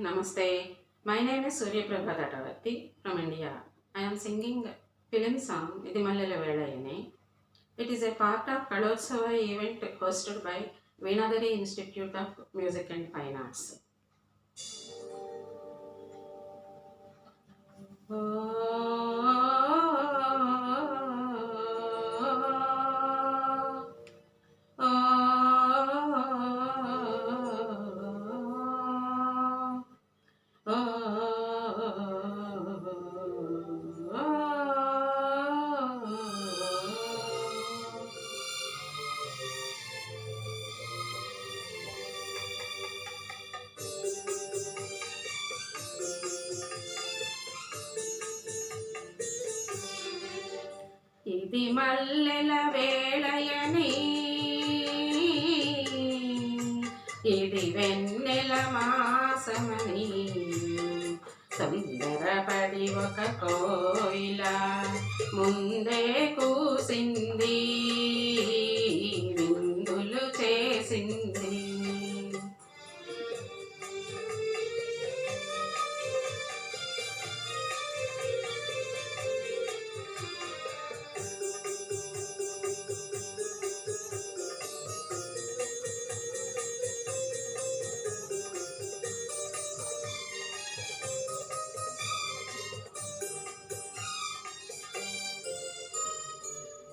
Namaste. My name is Surya Prabha Datavarti from India. I am singing film song Idi Mallala Velayane. It is a part of Kalotsava event hosted by Veenadari Institute of Music and Fine Arts. ఇది మల్లెల వేళయని ఇది వెన్నెల మాసమని తొందరపడి ఒక కోయిల ముందే కూసింది విందులు చేసింది.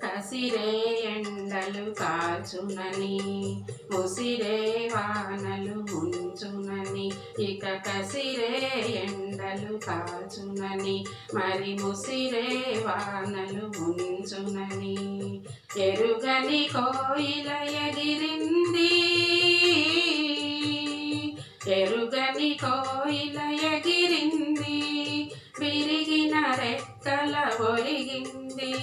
కసిరే ఎండలు కాచునని ముసిరే వానలు ముంచునని, ఇక కసిరే ఎండలు కాచునని మరి ముసిరే వానలు ముంచునని, ఎరుగని కోయిల ఎగిరింది ఎరుగని కోయిల ఎగిరింది విరిగిన రెక్కల ఒరిగింది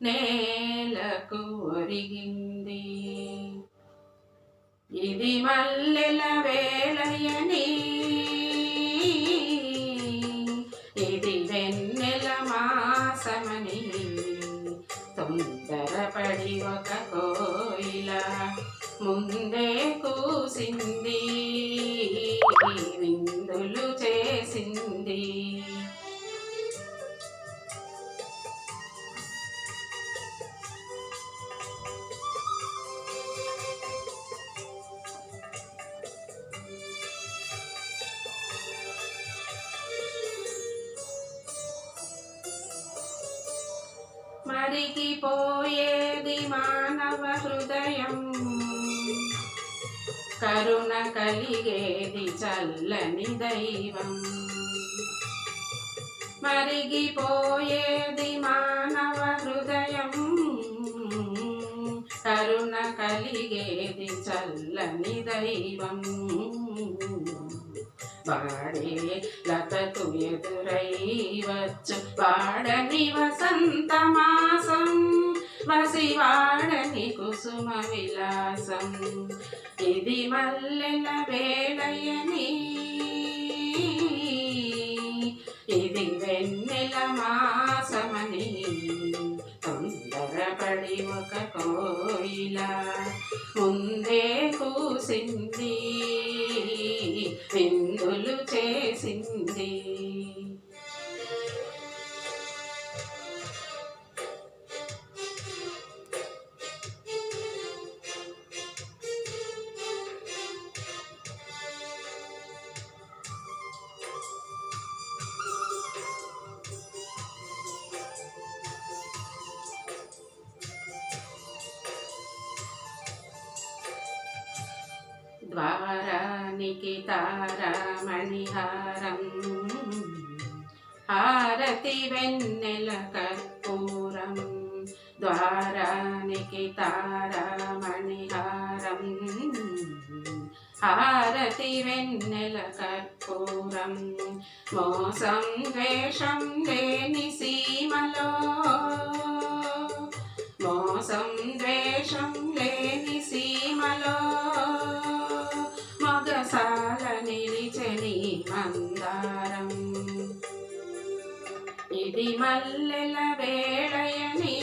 నేలకు ఒరిగింది. ఇది మల్లెల వేళయని ఇది వెన్నెల మాసమని తొందరపడి ఒక కోయిల ముందే కూసింది విందులు చేసింది. మరిగిపోయేది మానవ హృదయం, కరుణ కలిగేది చల్లని దైవం. మరిగిపోయేది మానవ హృదయం, కరుణ కలిగేది చల్లని దైవం. వాడే లతకు ఎదురై వచ్చు వాడని వసంత మాసం, వసివాడని కుసుమ విలాసం. ఇది మల్లెల వేళయని ఇది వెన్నెల మాసమని తొందరపడి ఒక కోయిల ముందే కూసింది విందులు చేసింది. ద్వారానికి తారామణిహారం, హారతి వెన్నెల కర్పూరం. ద్వారానికి తారామణిహారం, హారతి వెన్నెల కర్పూరం. మోసం ద్వేషం లేని సీమలో, మోసం ద్వేషం లేని సీమలో మొగసాల నిలిచెని మందారం. ఇది మల్లెల వేళయని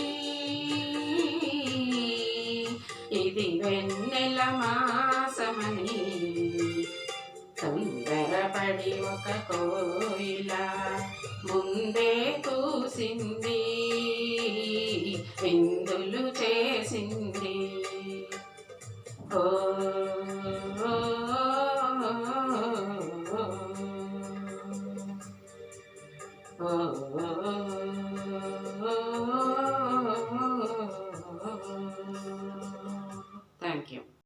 ఇది వెన్నెల మాసమని పడి ఒక కోయిల ముందే కూసింది, విందులు చేసింది. ఓ ఓ